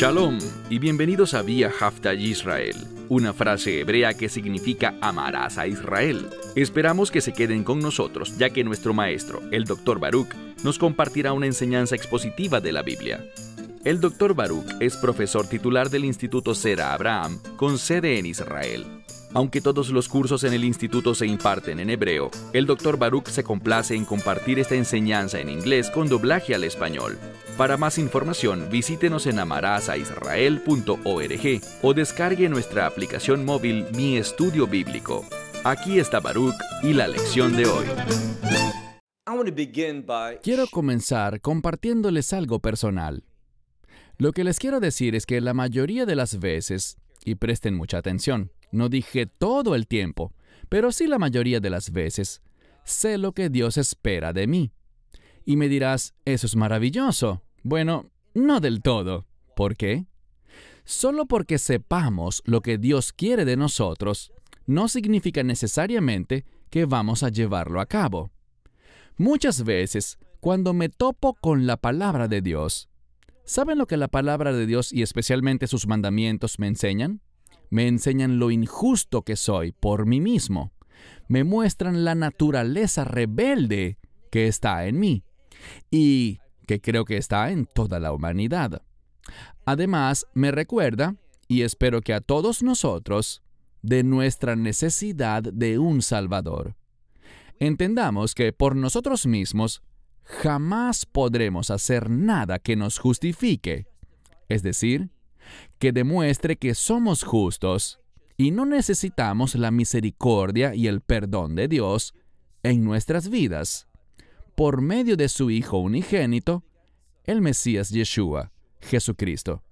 Shalom y bienvenidos a Vía Hafta Yisrael, una frase hebrea que significa amarás a Israel. Esperamos que se queden con nosotros, ya que nuestro maestro, el Dr. Baruch, nos compartirá una enseñanza expositiva de la Biblia. El Dr. Baruch es profesor titular del Instituto Sera Abraham, con sede en Israel. Aunque todos los cursos en el instituto se imparten en hebreo, el Dr. Baruch se complace en compartir esta enseñanza en inglés con doblaje al español. Para más información, visítenos en amarasaisrael.org o descargue nuestra aplicación móvil Mi Estudio Bíblico. Aquí está Baruch y la lección de hoy. Quiero comenzar compartiéndoles algo personal. Lo que les quiero decir es que la mayoría de las veces, y presten mucha atención, no dije todo el tiempo, pero sí la mayoría de las veces, sé lo que Dios espera de mí. Y me dirás, eso es maravilloso. Bueno, no del todo. ¿Por qué? Solo porque sepamos lo que Dios quiere de nosotros, no significa necesariamente que vamos a llevarlo a cabo. Muchas veces, cuando me topo con la palabra de Dios, ¿saben lo que la palabra de Dios y especialmente sus mandamientos me enseñan? Me enseñan lo injusto que soy por mí mismo. Me muestran la naturaleza rebelde que está en mí y que creo que está en toda la humanidad. Además, me recuerda, y espero que a todos nosotros, de nuestra necesidad de un Salvador. Entendamos que por nosotros mismos jamás podremos hacer nada que nos justifique, es decir, que demuestre que somos justos y no necesitamos la misericordia y el perdón de Dios en nuestras vidas, por medio de su Hijo unigénito, el Mesías Yeshua, Jesucristo.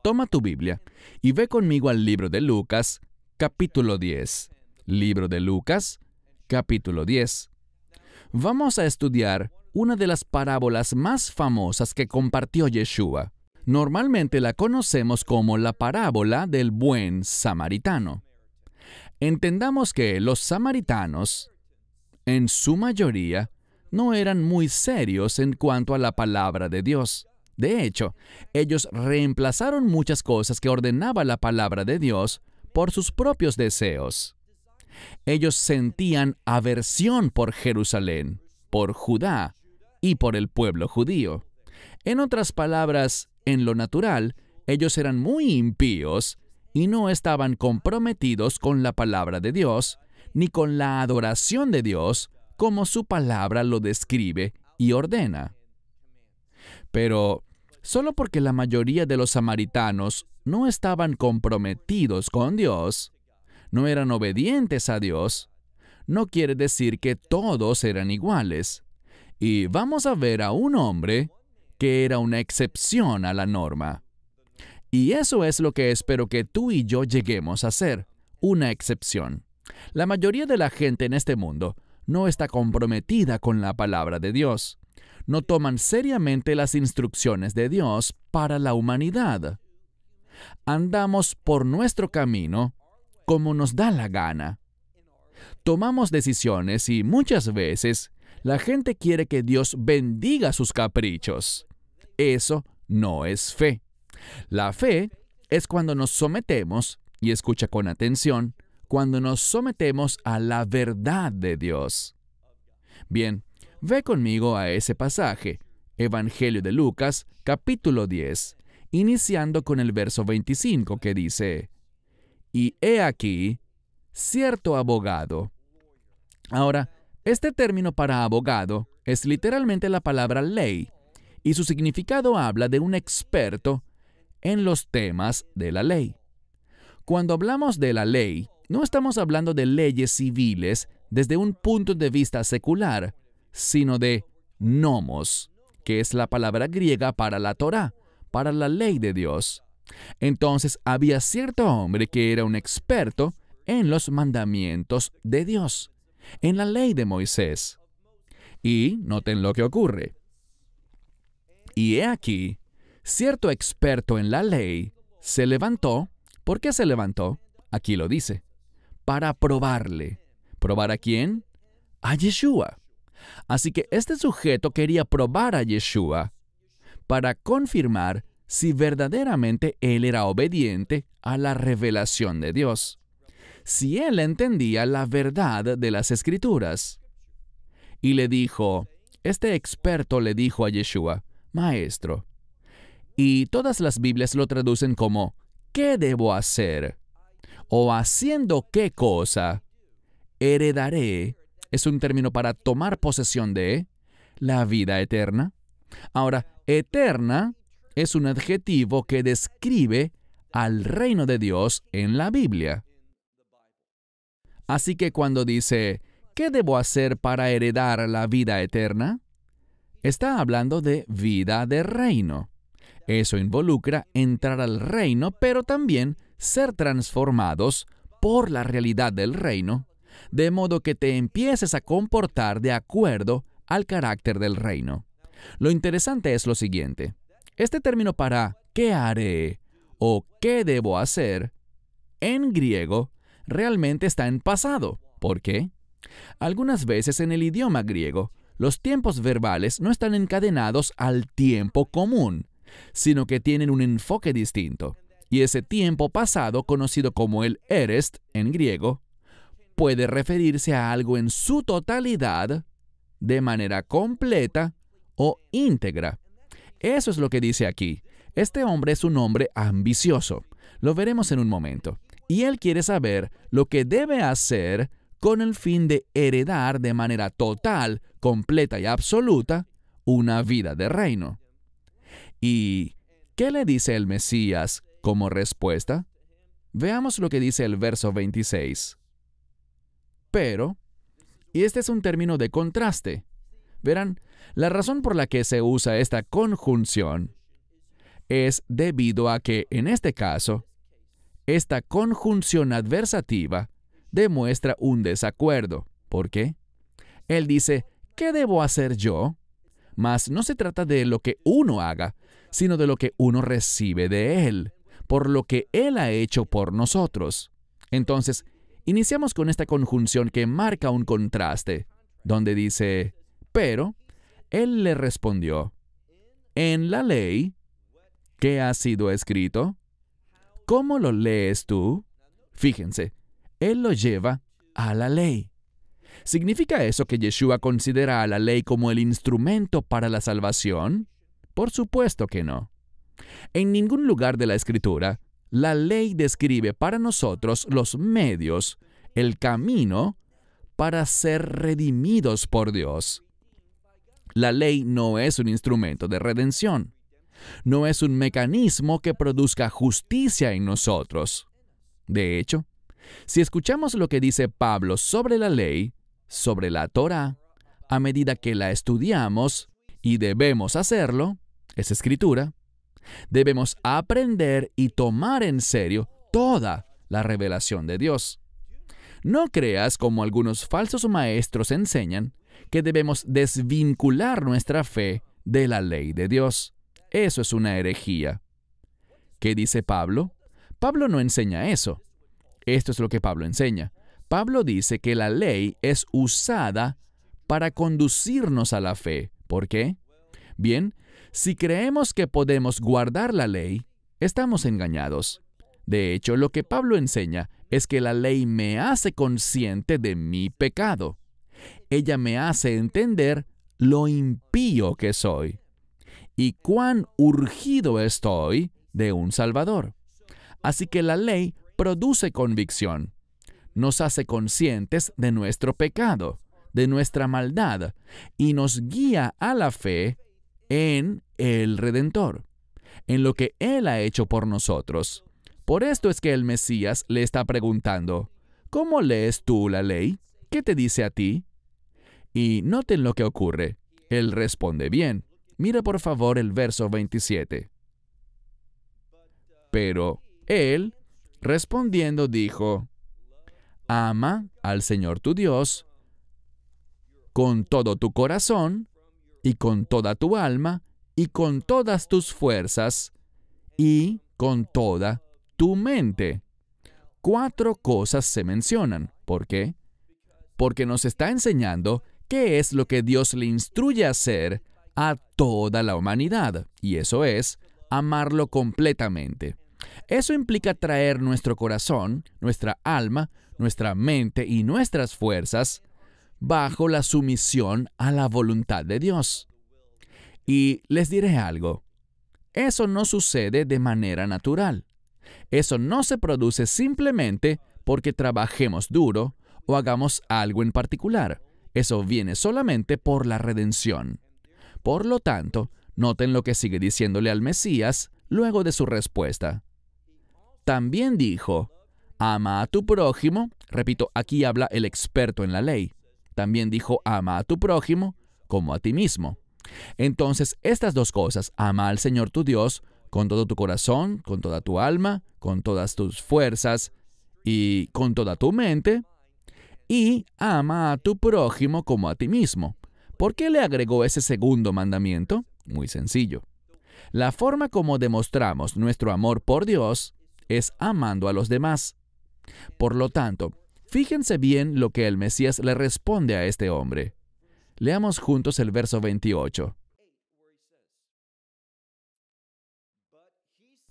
Toma tu Biblia y ve conmigo al libro de Lucas, capítulo 10. Libro de Lucas, capítulo 10. Vamos a estudiar una de las parábolas más famosas que compartió Yeshua. Normalmente la conocemos como la parábola del buen samaritano. Entendamos que los samaritanos, en su mayoría, no eran muy serios en cuanto a la palabra de Dios. De hecho, ellos reemplazaron muchas cosas que ordenaba la palabra de Dios por sus propios deseos. Ellos sentían aversión por Jerusalén, por Judá y por el pueblo judío. En otras palabras, en lo natural, ellos eran muy impíos y no estaban comprometidos con la palabra de Dios, ni con la adoración de Dios, como su palabra lo describe y ordena. Pero, solo porque la mayoría de los samaritanos no estaban comprometidos con Dios, no eran obedientes a Dios, no quiere decir que todos eran iguales. Y vamos a ver a un hombre que era una excepción a la norma. Y eso es lo que espero que tú y yo lleguemos a ser, una excepción. La mayoría de la gente en este mundo no está comprometida con la palabra de Dios. No toman seriamente las instrucciones de Dios para la humanidad. Andamos por nuestro camino como nos da la gana. Tomamos decisiones y muchas veces la gente quiere que Dios bendiga sus caprichos. Eso no es fe. La fe es cuando nos sometemos, y escucha con atención, cuando nos sometemos a la verdad de Dios. Bien, ve conmigo a ese pasaje, Evangelio de Lucas, capítulo 10, iniciando con el verso 25 que dice: Y he aquí, cierto abogado. Ahora, este término para abogado es literalmente la palabra ley, y su significado habla de un experto en los temas de la ley. Cuando hablamos de la ley, no estamos hablando de leyes civiles desde un punto de vista secular, sino de nomos, que es la palabra griega para la Torá, para la ley de Dios. Entonces había cierto hombre que era un experto en los mandamientos de Dios, en la ley de Moisés. Y noten lo que ocurre. Y he aquí, cierto experto en la ley se levantó. ¿Por qué se levantó? Aquí lo dice. Para probarle. ¿Probar a quién? A Yeshua. Así que este sujeto quería probar a Yeshua para confirmar si verdaderamente él era obediente a la revelación de Dios, si él entendía la verdad de las Escrituras. Y le dijo, este experto le dijo a Yeshua, Maestro, y todas las Biblias lo traducen como, ¿qué debo hacer? O haciendo qué cosa, heredaré, es un término para tomar posesión de la vida eterna. Ahora, eterna es un adjetivo que describe al reino de Dios en la Biblia. Así que cuando dice, ¿qué debo hacer para heredar la vida eterna? Está hablando de vida de reino. Eso involucra entrar al reino, pero también ser transformados por la realidad del reino, de modo que te empieces a comportar de acuerdo al carácter del reino. Lo interesante es lo siguiente. Este término para ¿qué haré? O ¿qué debo hacer? En griego, realmente está en pasado. ¿Por qué? Algunas veces en el idioma griego, los tiempos verbales no están encadenados al tiempo común, sino que tienen un enfoque distinto. Y ese tiempo pasado, conocido como el aorist en griego, puede referirse a algo en su totalidad, de manera completa o íntegra. Eso es lo que dice aquí. Este hombre es un hombre ambicioso. Lo veremos en un momento. Y él quiere saber lo que debe hacer con el fin de heredar de manera total, completa y absoluta una vida de reino. ¿Y qué le dice el Mesías como respuesta? Veamos lo que dice el verso 26. Pero, y este es un término de contraste. Verán, la razón por la que se usa esta conjunción es debido a que, en este caso, esta conjunción adversativa demuestra un desacuerdo. ¿Por qué? Él dice, ¿qué debo hacer yo? Mas no se trata de lo que uno haga, sino de lo que uno recibe de Él, por lo que Él ha hecho por nosotros. Entonces, iniciamos con esta conjunción que marca un contraste, donde dice, pero Él le respondió, en la ley, ¿qué ha sido escrito? ¿Cómo lo lees tú? Fíjense, Él lo lleva a la ley. ¿Significa eso que Yeshua considera a la ley como el instrumento para la salvación? Por supuesto que no. En ningún lugar de la Escritura, la ley describe para nosotros los medios, el camino, para ser redimidos por Dios. La ley no es un instrumento de redención. No es un mecanismo que produzca justicia en nosotros. De hecho, si escuchamos lo que dice Pablo sobre la ley, sobre la Torá, a medida que la estudiamos, y debemos hacerlo, es escritura, debemos aprender y tomar en serio toda la revelación de Dios. No creas, como algunos falsos maestros enseñan, que debemos desvincular nuestra fe de la ley de Dios. Eso es una herejía. ¿Qué dice Pablo? Pablo no enseña eso. Esto es lo que Pablo enseña. Pablo dice que la ley es usada para conducirnos a la fe. ¿Por qué? Bien, si creemos que podemos guardar la ley, estamos engañados. De hecho, lo que Pablo enseña es que la ley me hace consciente de mi pecado. Ella me hace entender lo impío que soy y cuán urgido estoy de un Salvador. Así que la ley produce convicción. Nos hace conscientes de nuestro pecado, de nuestra maldad, y nos guía a la fe en el Redentor, en lo que Él ha hecho por nosotros. Por esto es que el Mesías le está preguntando, ¿cómo lees tú la ley? ¿Qué te dice a ti? Y noten lo que ocurre. Él responde bien. Mira por favor el verso 27. Pero él, respondiendo, dijo, ama al Señor tu Dios con todo tu corazón, y con toda tu alma, y con todas tus fuerzas, y con toda tu mente. 4 cosas se mencionan. ¿Por qué? Porque nos está enseñando qué es lo que Dios le instruye a hacer a toda la humanidad, y eso es amarlo completamente. Eso implica traer nuestro corazón, nuestra alma, nuestra mente y nuestras fuerzas bajo la sumisión a la voluntad de Dios. Y les diré algo, eso no sucede de manera natural. Eso no se produce simplemente porque trabajemos duro o hagamos algo en particular. Eso viene solamente por la redención. Por lo tanto, noten lo que sigue diciéndole al Mesías luego de su respuesta. También dijo, ama a tu prójimo. Repito, aquí habla el experto en la ley. También dijo, ama a tu prójimo como a ti mismo. Entonces, estas dos cosas, ama al Señor tu Dios con todo tu corazón, con toda tu alma, con todas tus fuerzas y con toda tu mente, y ama a tu prójimo como a ti mismo. ¿Por qué le agregó ese segundo mandamiento? Muy sencillo. La forma como demostramos nuestro amor por Dios es amando a los demás. Por lo tanto, fíjense bien lo que el Mesías le responde a este hombre. Leamos juntos el verso 28.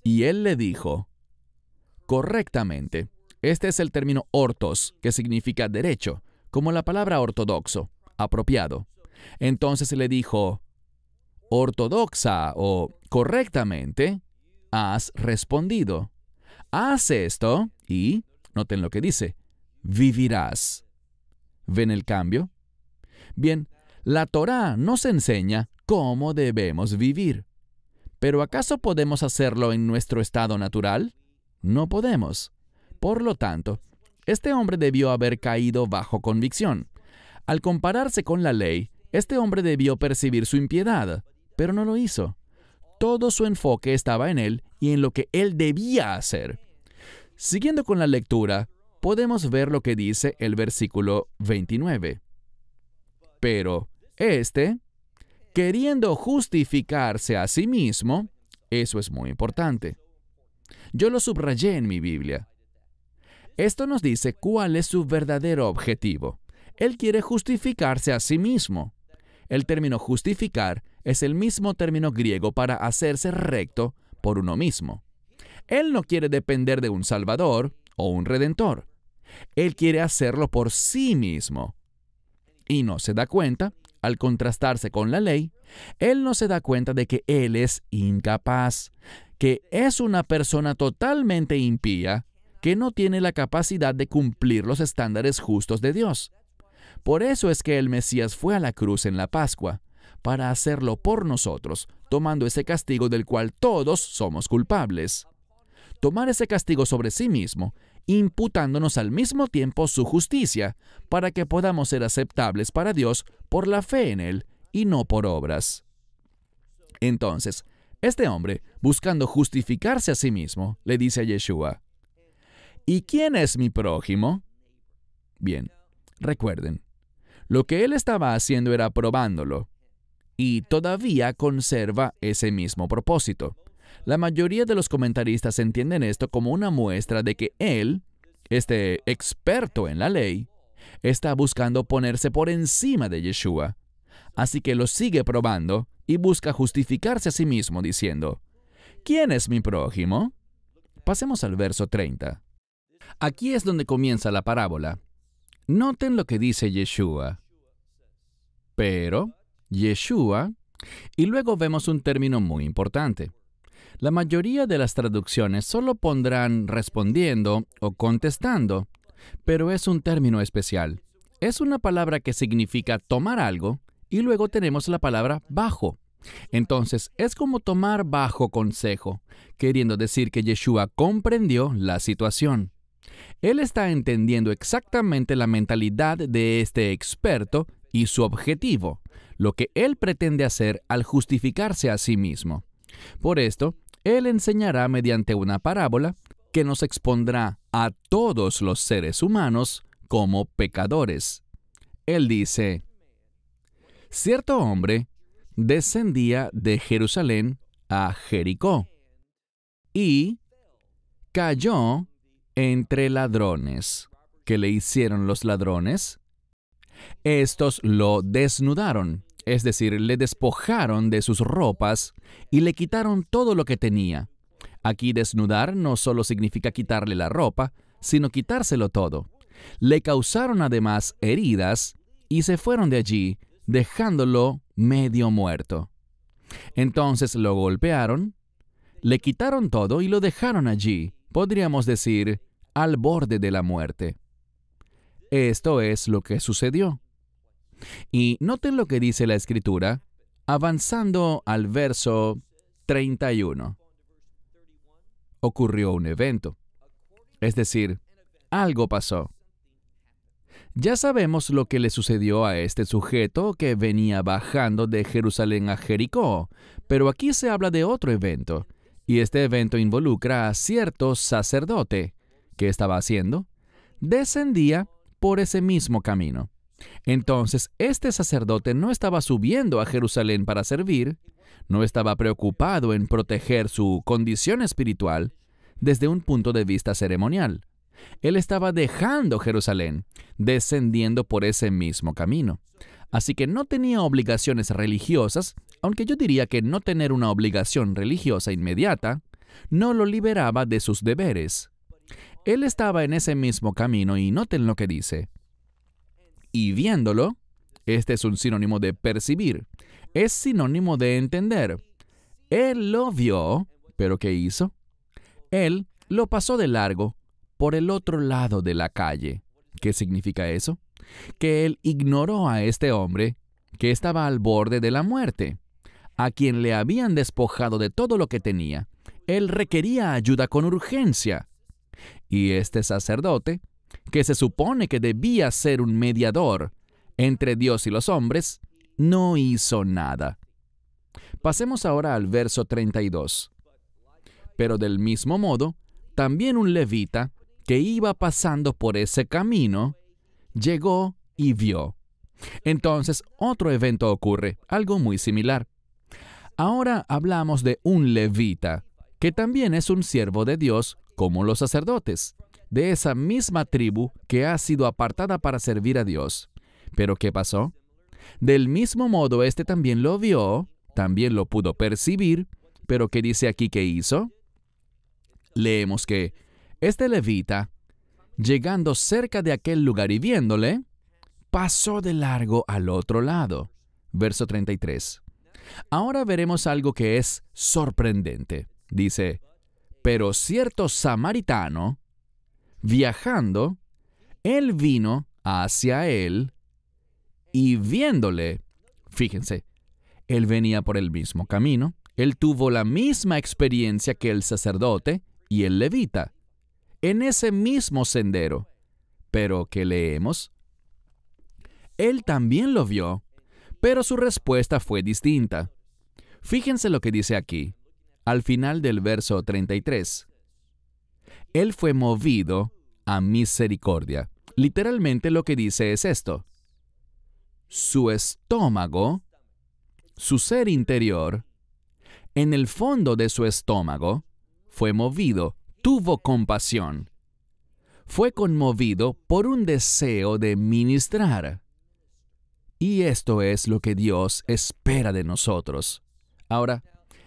Y él le dijo, correctamente. Este es el término ortos, que significa derecho, como la palabra ortodoxo, apropiado. Entonces le dijo, ortodoxa o correctamente, has respondido. Haz esto y, noten lo que dice, vivirás. ¿Ven el cambio? Bien, la Torá nos enseña cómo debemos vivir. ¿Pero acaso podemos hacerlo en nuestro estado natural? No podemos. Por lo tanto, este hombre debió haber caído bajo convicción. Al compararse con la ley, este hombre debió percibir su impiedad, pero no lo hizo. Todo su enfoque estaba en él y en lo que él debía hacer. Siguiendo con la lectura, podemos ver lo que dice el versículo 29. Pero queriendo justificarse a sí mismo, eso es muy importante. Yo lo subrayé en mi Biblia. Esto nos dice cuál es su verdadero objetivo. Él quiere justificarse a sí mismo. El término justificar es el mismo término griego para hacerse recto por uno mismo. Él no quiere depender de un Salvador o un Redentor. Él quiere hacerlo por sí mismo. Y no se da cuenta, al contrastarse con la ley, él no se da cuenta de que él es incapaz, que es una persona totalmente impía, que no tiene la capacidad de cumplir los estándares justos de Dios. Por eso es que el Mesías fue a la cruz en la Pascua, para hacerlo por nosotros, tomando ese castigo del cual todos somos culpables. Tomar ese castigo sobre sí mismo, imputándonos al mismo tiempo su justicia, para que podamos ser aceptables para Dios por la fe en Él y no por obras. Entonces, este hombre, buscando justificarse a sí mismo, le dice a Yeshua, ¿y quién es mi prójimo? Bien, recuerden, lo que él estaba haciendo era probándolo, y todavía conserva ese mismo propósito. La mayoría de los comentaristas entienden esto como una muestra de que él, este experto en la ley, está buscando ponerse por encima de Yeshua. Así que lo sigue probando y busca justificarse a sí mismo diciendo, ¿quién es mi prójimo? Pasemos al verso 30. Aquí es donde comienza la parábola. Noten lo que dice Yeshua. Pero, Yeshua, y luego vemos un término muy importante. La mayoría de las traducciones solo pondrán respondiendo o contestando, pero es un término especial. Es una palabra que significa tomar algo y luego tenemos la palabra bajo. Entonces, es como tomar bajo consejo, queriendo decir que Yeshua comprendió la situación. Él está entendiendo exactamente la mentalidad de este experto y su objetivo, lo que él pretende hacer al justificarse a sí mismo. Por esto, él enseñará mediante una parábola que nos expondrá a todos los seres humanos como pecadores. Él dice, cierto hombre descendía de Jerusalén a Jericó y cayó entre ladrones. ¿Qué le hicieron los ladrones? Estos lo desnudaron es decir, le despojaron de sus ropas y le quitaron todo lo que tenía. Aquí desnudar no solo significa quitarle la ropa, sino quitárselo todo. Le causaron además heridas y se fueron de allí, dejándolo medio muerto. Entonces lo golpearon, le quitaron todo y lo dejaron allí, podríamos decir, al borde de la muerte. Esto es lo que sucedió. Y noten lo que dice la Escritura, avanzando al verso 31. Ocurrió un evento, es decir, algo pasó. Ya sabemos lo que le sucedió a este sujeto que venía bajando de Jerusalén a Jericó, pero aquí se habla de otro evento, y este evento involucra a cierto sacerdote. ¿Qué estaba haciendo? Descendía por ese mismo camino. Entonces, este sacerdote no estaba subiendo a Jerusalén para servir, no estaba preocupado en proteger su condición espiritual desde un punto de vista ceremonial. Él estaba dejando Jerusalén, descendiendo por ese mismo camino. Así que no tenía obligaciones religiosas, aunque yo diría que no tener una obligación religiosa inmediata no lo liberaba de sus deberes. Él estaba en ese mismo camino y noten lo que dice. Y viéndolo, este es un sinónimo de percibir, es sinónimo de entender. Él lo vio, pero ¿qué hizo? Él lo pasó de largo por el otro lado de la calle. ¿Qué significa eso? Que él ignoró a este hombre que estaba al borde de la muerte, a quien le habían despojado de todo lo que tenía. Él requería ayuda con urgencia. Y este sacerdote, que se supone que debía ser un mediador entre Dios y los hombres, no hizo nada. Pasemos ahora al verso 32. Pero del mismo modo, también un levita que iba pasando por ese camino, llegó y vio. Entonces, otro evento ocurre, algo muy similar. Ahora hablamos de un levita, que también es un siervo de Dios, como los sacerdotes, de esa misma tribu que ha sido apartada para servir a Dios. ¿Pero qué pasó? Del mismo modo, este también lo vio, también lo pudo percibir, pero ¿qué dice aquí que hizo? Leemos que este levita, llegando cerca de aquel lugar y viéndole, pasó de largo al otro lado. Verso 33. Ahora veremos algo que es sorprendente. Dice, pero cierto samaritano, viajando, él vino hacia él y viéndole, fíjense, él venía por el mismo camino, él tuvo la misma experiencia que el sacerdote y el levita, en ese mismo sendero. Pero, ¿qué leemos? Él también lo vio, pero su respuesta fue distinta. Fíjense lo que dice aquí, al final del verso 33. Él fue movido a misericordia. Literalmente lo que dice es esto. Su estómago, su ser interior, en el fondo de su estómago, fue movido, tuvo compasión. Fue conmovido por un deseo de ministrar. Y esto es lo que Dios espera de nosotros. Ahora,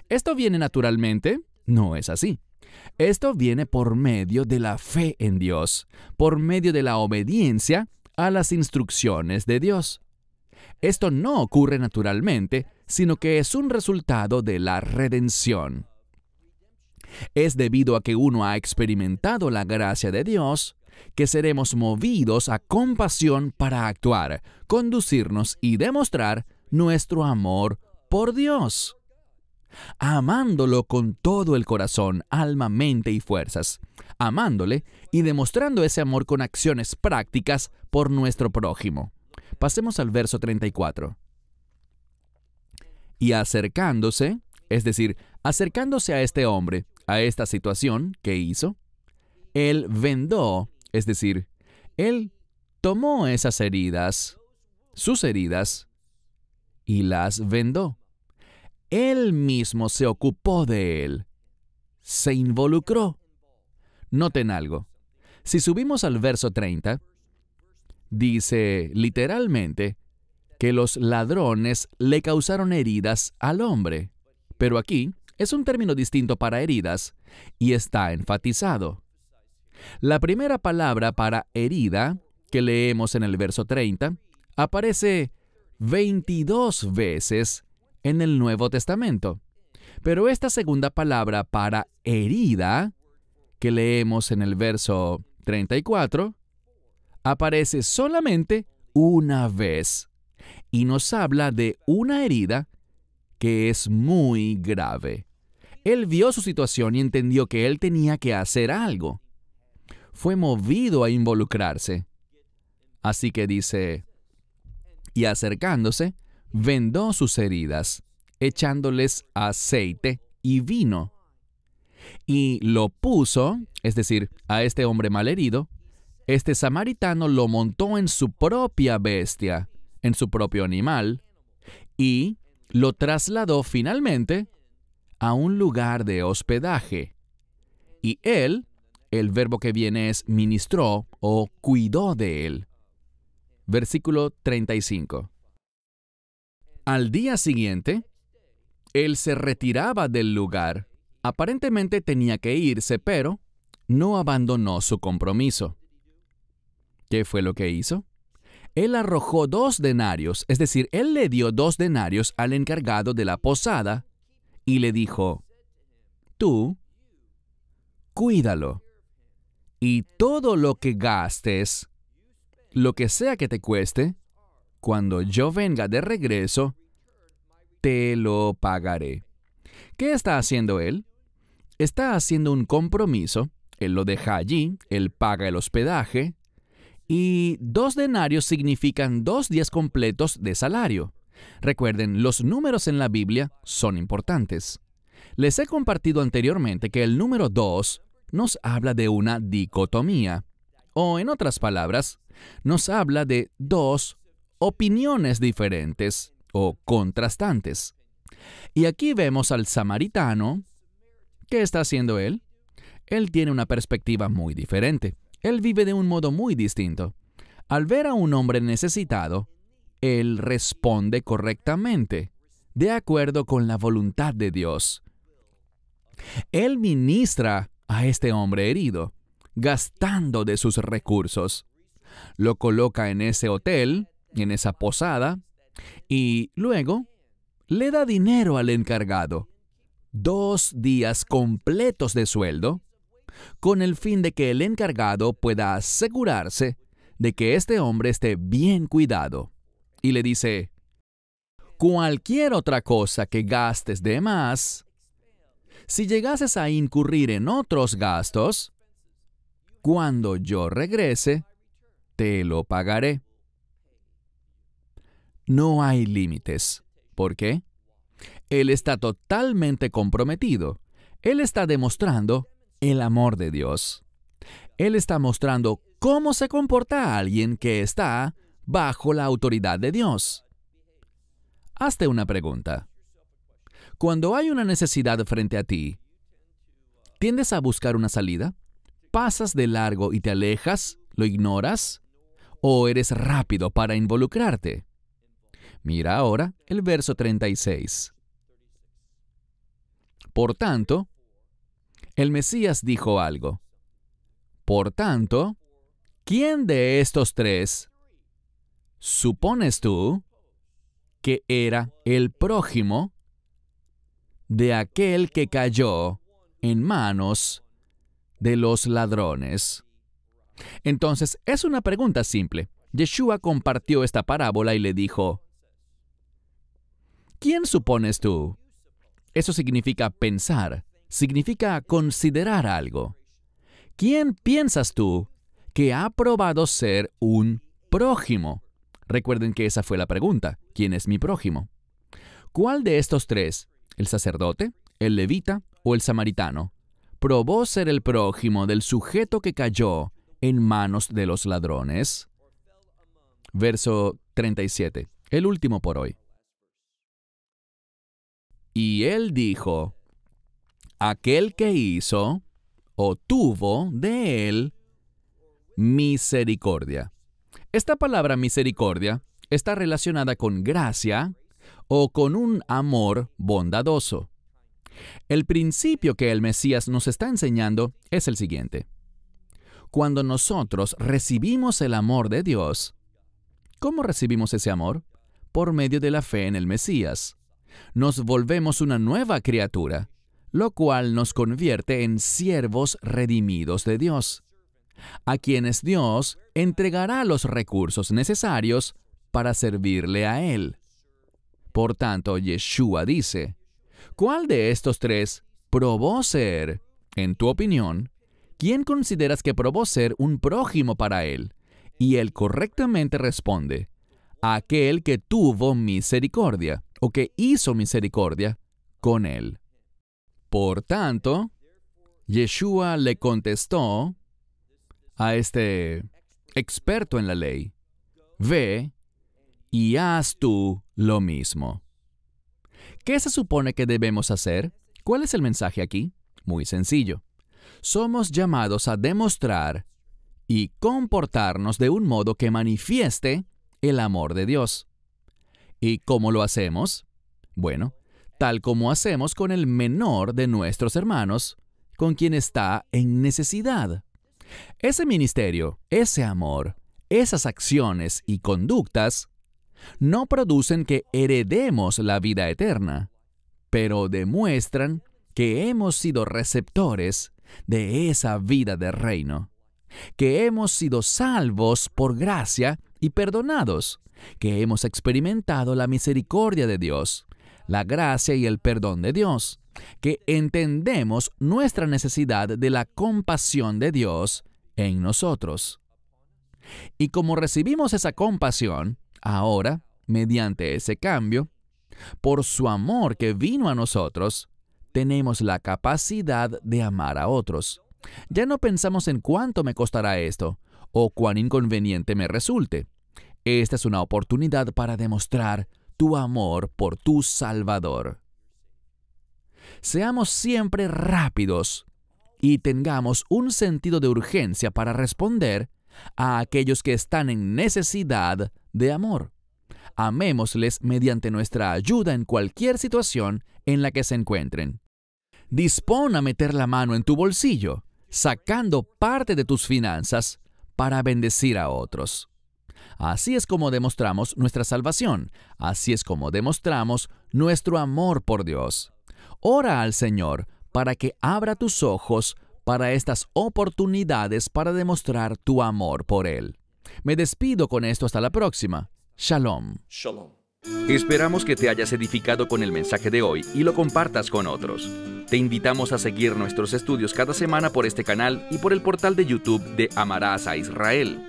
¿esto viene naturalmente? No es así. Esto viene por medio de la fe en Dios, por medio de la obediencia a las instrucciones de Dios. Esto no ocurre naturalmente, sino que es un resultado de la redención. Es debido a que uno ha experimentado la gracia de Dios que seremos movidos a compasión para actuar, conducirnos y demostrar nuestro amor por Dios, amándolo con todo el corazón, alma, mente y fuerzas, amándole y demostrando ese amor con acciones prácticas por nuestro prójimo. Pasemos al verso 34. Y acercándose, es decir, acercándose a este hombre, a esta situación, ¿qué hizo? Él vendó, es decir, él tomó esas heridas, sus heridas, y las vendó. Él mismo se ocupó de él, se involucró. Noten algo. Si subimos al verso 30, dice literalmente que los ladrones le causaron heridas al hombre. Pero aquí es un término distinto para heridas y está enfatizado. La primera palabra para herida que leemos en el verso 30 aparece 22 veces en el Nuevo Testamento. Pero esta segunda palabra para herida que leemos en el verso 34 aparece solamente una vez y nos habla de una herida que es muy grave. Él vio su situación y entendió que él tenía que hacer algo. Fue movido a involucrarse. Así que dice, y acercándose, vendó sus heridas, echándoles aceite y vino. Y lo puso, es decir, a este hombre malherido, este samaritano lo montó en su propia bestia, en su propio animal, y lo trasladó finalmente a un lugar de hospedaje. Y él, el verbo que viene es ministró o cuidó de él. Versículo 35. Al día siguiente, él se retiraba del lugar. Aparentemente tenía que irse, pero no abandonó su compromiso. ¿Qué fue lo que hizo? Él arrojó 2 denarios, es decir, él le dio 2 denarios al encargado de la posada y le dijo, tú, cuídalo, y todo lo que gastes, lo que sea que te cueste, cuando yo venga de regreso, te lo pagaré. ¿Qué está haciendo él? Está haciendo un compromiso. Él lo deja allí, él paga el hospedaje, y 2 denarios significan 2 días completos de salario. Recuerden, los números en la Biblia son importantes. Les he compartido anteriormente que el número 2 nos habla de una dicotomía, o en otras palabras, nos habla de 2 opiniones diferentes o contrastantes. Y aquí vemos al samaritano. ¿Qué está haciendo él? Él tiene una perspectiva muy diferente. Él vive de un modo muy distinto. Al ver a un hombre necesitado, él responde correctamente, de acuerdo con la voluntad de Dios. Él ministra a este hombre herido, gastando de sus recursos. Lo coloca en ese hotel, en esa posada, y luego le da dinero al encargado. 2 días completos de sueldo, con el fin de que el encargado pueda asegurarse de que este hombre esté bien cuidado. Y le dice, cualquier otra cosa que gastes de más, si llegases a incurrir en otros gastos, cuando yo regrese, te lo pagaré. No hay límites. ¿Por qué? Él está totalmente comprometido. Él está demostrando el amor de Dios. Él está mostrando cómo se comporta alguien que está bajo la autoridad de Dios. Hazte una pregunta. Cuando hay una necesidad frente a ti, ¿tiendes a buscar una salida? ¿Pasas de largo y te alejas? ¿Lo ignoras? ¿O eres rápido para involucrarte? Mira ahora el verso 36. Por tanto, el Mesías dijo algo. Por tanto, ¿quién de estos 3 supones tú que era el prójimo de aquel que cayó en manos de los ladrones? Entonces, es una pregunta simple. Yeshua compartió esta parábola y le dijo, ¿quién supones tú? Eso significa pensar, significa considerar algo. ¿Quién piensas tú que ha probado ser un prójimo? Recuerden que esa fue la pregunta. ¿Quién es mi prójimo? ¿Cuál de estos 3, el sacerdote, el levita o el samaritano, probó ser el prójimo del sujeto que cayó en manos de los ladrones? Verso 37, el último por hoy. Y él dijo, aquel que hizo o tuvo de él misericordia. Esta palabra misericordia está relacionada con gracia o con un amor bondadoso. El principio que el Mesías nos está enseñando es el siguiente. Cuando nosotros recibimos el amor de Dios, ¿cómo recibimos ese amor? Por medio de la fe en el Mesías. Nos volvemos una nueva criatura, lo cual nos convierte en siervos redimidos de Dios, a quienes Dios entregará los recursos necesarios para servirle a Él. Por tanto, Yeshua dice, ¿cuál de estos tres probó ser, en tu opinión, quién consideras que probó ser un prójimo para Él? Y Él correctamente responde, aquel que tuvo misericordia, o que hizo misericordia con Él. Por tanto, Yeshua le contestó a este experto en la ley, ve y haz tú lo mismo. ¿Qué se supone que debemos hacer? ¿Cuál es el mensaje aquí? Muy sencillo. Somos llamados a demostrar y comportarnos de un modo que manifieste el amor de Dios. ¿Y cómo lo hacemos? Bueno, tal como hacemos con el menor de nuestros hermanos, con quien está en necesidad. Ese ministerio, ese amor, esas acciones y conductas no producen que heredemos la vida eterna, pero demuestran que hemos sido receptores de esa vida del reino, que hemos sido salvos por gracia y perdonados, que hemos experimentado la misericordia de Dios, la gracia y el perdón de Dios, que entendemos nuestra necesidad de la compasión de Dios en nosotros. Y como recibimos esa compasión, ahora, mediante ese cambio, por su amor que vino a nosotros, tenemos la capacidad de amar a otros. Ya no pensamos en cuánto me costará esto o cuán inconveniente me resulte. Esta es una oportunidad para demostrar tu amor por tu Salvador. Seamos siempre rápidos y tengamos un sentido de urgencia para responder a aquellos que están en necesidad de amor. Amémosles mediante nuestra ayuda en cualquier situación en la que se encuentren. Dispón a meter la mano en tu bolsillo, sacando parte de tus finanzas para bendecir a otros. Así es como demostramos nuestra salvación. Así es como demostramos nuestro amor por Dios. Ora al Señor para que abra tus ojos para estas oportunidades para demostrar tu amor por Él. Me despido con esto hasta la próxima. Shalom. Shalom. Esperamos que te hayas edificado con el mensaje de hoy y lo compartas con otros. Te invitamos a seguir nuestros estudios cada semana por este canal y por el portal de YouTube de Amarás a Israel.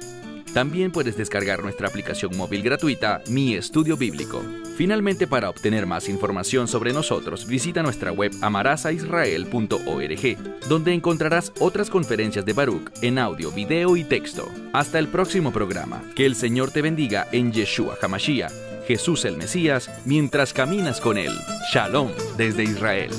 También puedes descargar nuestra aplicación móvil gratuita, Mi Estudio Bíblico. Finalmente, para obtener más información sobre nosotros, visita nuestra web amarasaisrael.org, donde encontrarás otras conferencias de Baruch en audio, video y texto. Hasta el próximo programa. Que el Señor te bendiga en Yeshua HaMashiach, Jesús el Mesías, mientras caminas con Él. Shalom desde Israel.